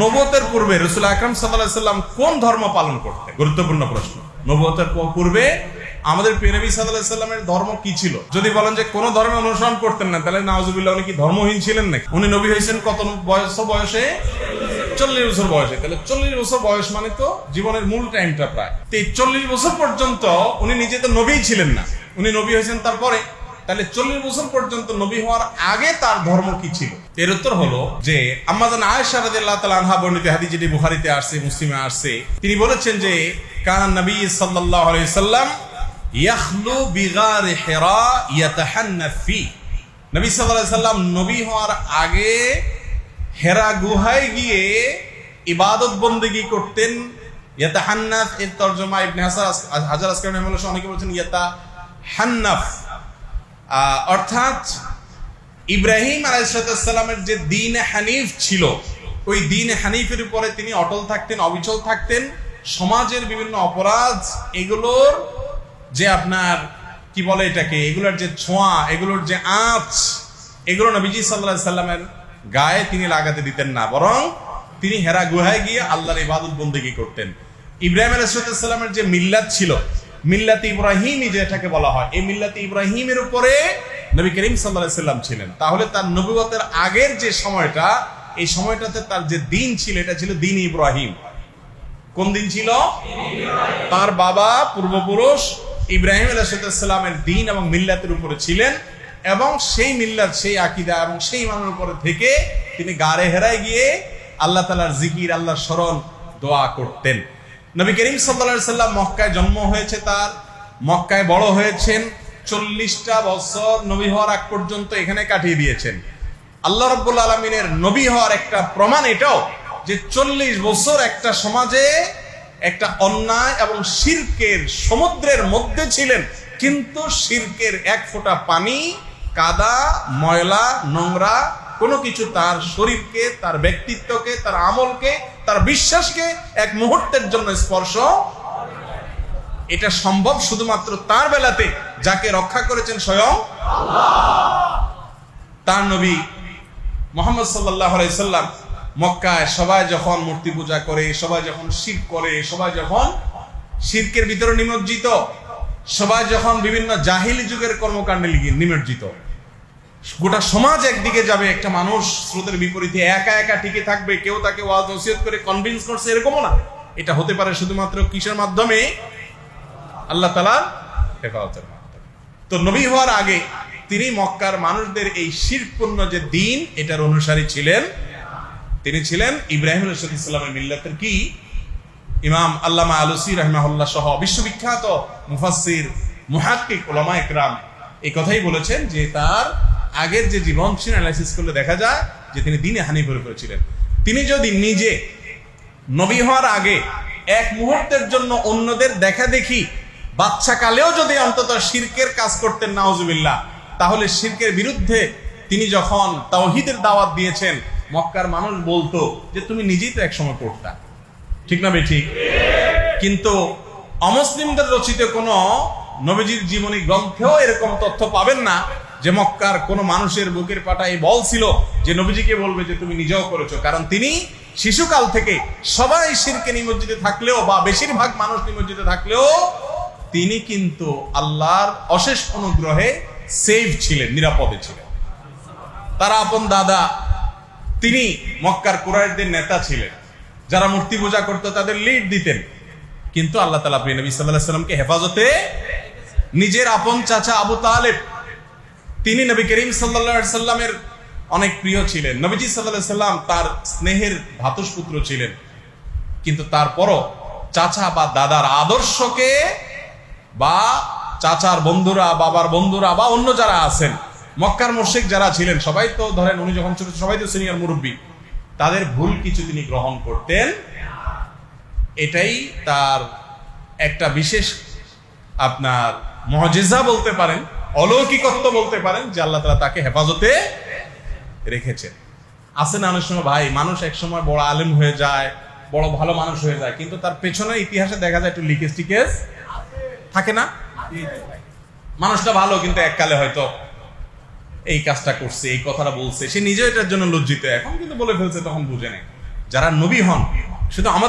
নবুয়তের পূর্বে রাসূল আকরাম সাল্লাল্লাহু আলাইহি সাল্লাম কোন ধর্ম পালন করতেন? গুরুত্বপূর্ণ প্রশ্ন। নবুয়তের পূর্বে আমাদের প্রিয় নবী সাল্লাল্লাহু আলাইহি সাল্লামের ধর্ম কি ছিল? যদি বলেন যে কোন ধর্মের অনুসরণ করতেন না, তাহলে নাউজুবিল্লাহ উনি কি ধর্মহীন ছিলেন নাকি? উনি নবী হয়েছেন কত বয়সে? 40 বছর বয়সে। তাহলে 40 বছর বয়স মানে তো জীবনের মূল টাইমটা প্রায়। তো এই 40 বছর পর্যন্ত উনি নিজে তো নবীই ছিলেন না, উনি নবী হয়েছেন তারপরে। তাহলে 40 বছর পর্যন্ত নবী হওয়ার আগে তার ধর্ম কি ছিল? এর উত্তর হলো যে আম্মা জান আয়েশা রাদিয়াল্লাহু তাআলা আনহা বর্ণিত হাদিস, যেটি বুখারীতে আসছে, মুসলিমে আসছে, তিনি বলেছেন যে কানা নবী সাল্লাল্লাহু আলাইহি সাল্লাম ইয়াখলু বিগারি হিরা ইয়াতাহান্নাফ ফি। নবী সাল্লাল্লাহু আলাইহি সাল্লাম নবী হওয়ার আগে হেরা গুহায় গিয়ে ইবাদত বন্দেগী করতেন। ইয়াতাহান্নাফ এর তরজমা ইবনে হাজার আসকালানি রাহিমাহুল্লাহ অনেকে বলেছেন ইয়াতাহান্নাফ, অর্থাৎ ইব্রাহিম আলাইহিস সালামের যে দ্বীন হানিফ ছিল, ওই দ্বীন হানিফের উপরে তিনি অটল থাকতেন, অবিচল থাকতেন। সমাজের বিভিন্ন অপরাধ, এগুলোর যে আপনার কি বলে এটাকে, এগুলোর যে ছোঁয়া, এগুলোর যে আঁচ, এগুলো নবীজি সাল্লাল্লাহু আলাইহি সাল্লামের গায়ে তিনি লাগাতে দিতেন না, বরং তিনি হেরা গুহায় গিয়ে আল্লাহর ইবাদত বন্দেগী করতেন। ইব্রাহিম আলাইহিস সালামের যে মিল্লাত ছিল, মিল্লাত ইব্রাহিমী যেটাকে বলা হয়, এই মিল্লাত ইব্রাহিমের উপরে নবী করিম সাল্লাল্লাহু আলাইহি সাল্লাম ছিলেন। তাহলে তার নবুয়তের আগের যে সময়টা, এই সময়টাতে তার যে দিন ছিল, এটা ছিল দিন ইব্রাহিম। কোন দিন ছিল? তার বাবা পূর্বপুরুষ ইব্রাহিম আলাইহিস সালামের দিন এবং মিল্লাতের উপরে ছিলেন, এবং সেই মিল্লাত, সেই আকীদা এবং সেই ইমানের উপরে থেকে তিনি গারে হেরায় গিয়ে আল্লাহ তাআলার জিকির, আল্লাহর স্মরণ, দোয়া করতেন। নবী করিম সাল্লাল্লাহু আলাইহি সাল্লাম মক্কায় জন্ম হয়েছে তার, মক্কায় বড় হয়েছেন, 40টা বছর নবী হওয়ার আগ পর্যন্ত এখানে কাটিয়ে দিয়েছেন। আল্লাহ রাব্বুল আলামিনের নবী হওয়ার একটা প্রমাণ এটাও যে 40 বছর একটা সমাজে একটা অন্যায় এবং শিরকের সমুদ্রের মধ্যে ছিলেন, কিন্তু শিরকের এক ফোঁটা পানি, কাদা, ময়লা, নোংরা কোনো কিছু তার শরীরকে, তার ব্যক্তিত্বকে, তার আমলকে, তার বিশ্বাসকে এক মুহূর্তের জন্য স্পর্শ। এটা সম্ভব শুধুমাত্র তার বেলাতে, যাকে রক্ষা করেছেন স্বয়ং আল্লাহ। তার নবী মুহাম্মদ সাল্লাল্লাহু আলাইহি সাল্লাম মক্কায় সবাই যখন মূর্তি পূজা করে, সবাই যখন শিরক করে, সবাই যখন শিরকের ভিতরে নিমজ্জিত, সবাই যখন বিভিন্ন জাহিলি যুগের কর্মকাণ্ডে নিমজ্জিত, গোটা সমাজ একদিকে যাবে, একটা মানুষ স্রোতের বিপরীতে একা একা টিকে থাকবে, কেউ তাকে ওয়াজ নসিহত করে কনভিন্স করছে, এরকমও না। এটা হতে পারে শুধুমাত্র কিসের মাধ্যমে? আল্লাহ তাআলার হেফাজতের মাধ্যমে। তো নবী হওয়ার আগে তিনি মক্কার মানুষদের এই শিরকপূর্ণ যে দিন, এটার অনুসারী ছিলেন। তিনি ছিলেন ইব্রাহিম আলাইহিস সালামের মিল্লাতের কি ইমাম আল্লামা আলুসি রাহিমাহুল্লাহ সহ বিশ্ববিখ্যাত মুফাসসির, মুহাক্কিক, উলামা ইকরাম এই কথাই বলেছেন যে তার আগের যে জীবন ছিল অ্যানালাইসিস করলে দেখা যায় যে তিনি দ্বীনে হানিফের উপরে ছিলেন। তিনি যদি নিজে নবী হওয়ার আগে এক মুহূর্তের জন্য অন্যদের দেখা দেখি বাচ্চা কালেও যদি অন্তত শিরকের কাজ করতেন, নাউজুবিল্লাহ, তাহলে শিরকের বিরুদ্ধে তিনি যখন তাওহীদের দাওয়াত দিয়েছেন, মক্কার মানুষ বলতো যে তুমি নিজেই তো একসময় পড়তা, ঠিক না বেঠিক? কিন্তু অমুসলিমদের রচিত কোনো নবীজির জীবনী গ্রন্থেও এরকম তথ্য পাবেন না যে মক্কার কোনো মানুষের বুকের পাটায় বলছিল যে নবীজিকে বলবে যে তুমি নিজেও করেছো। কারণ তিনি শিশুকাল থেকে সবাই শিরকে নিমজ্জিত থাকলেও, বা বেশিরভাগ মানুষ নিমজ্জিত থাকলেও, তিনি কিন্তু আল্লাহর অশেষ অনুগ্রহে সেফ ছিলেন, নিরাপদে ছিলেন। তার আপন দাদা, তিনি মক্কার কুরাইশদের নেতা ছিলেন, যারা মূর্তি পূজা করতো তাদের লিড দিতেন, কিন্তু আল্লাহ তাআলা প্রিয় নবী সাল্লাল্লাহু আলাইহি সাল্লামকে হেফাজতে নিজের আপন চাচা আবু তালেব, তিনি নবী করিম সাল্লাল্লাহু আলাইহি সাল্লামের অনেক প্রিয় ছিলেন। নবীজি সাল্লাল্লাহু আলাইহি সাল্লাম তার স্নেহের ভ্রাতুষ্পুত্র ছিলেন, কিন্তু তারপরও চাচা বা দাদার আদর্শকে, বা চাচার বন্ধুরা, বাবার বন্ধুরা, বা অন্য যারা আছেন, মক্কার মুশরিক যারা ছিলেন, সবাই তো ধরেন উনি যখন ছোট, সবাই তো সিনিয়র মুরব্বী, তাদের ভুল কিছু তিনি গ্রহণ করতেন। এটাই তার একটা বিশেষ আপনার মুজিজা বলতে পারেন, অলৌকিকত্ব বলতে পারেন, যে আল্লাহ তাআলা তাকে হেফাজতে রেখেছেন। আছে না অনেক সময় ভাই, মানুষ এক সময় বড় আলেম হয়ে যায়, বড় ভালো মানুষ হয়ে যায়, কিন্তু তার পেছনে ইতিহাসে দেখা যায় একটু লিকেজ টিকেজ থাকে না? মানুষটা ভালো, কিন্তু এককালে হয়তো এই কাজটা করছে, এই কথাটা বলছে, সে নিজে এটার জন্য লজ্জিত, এখন কিন্তু বলে ফেলছে, তখন বুঝে নেই। যারা নবী হন শুধু আমাদের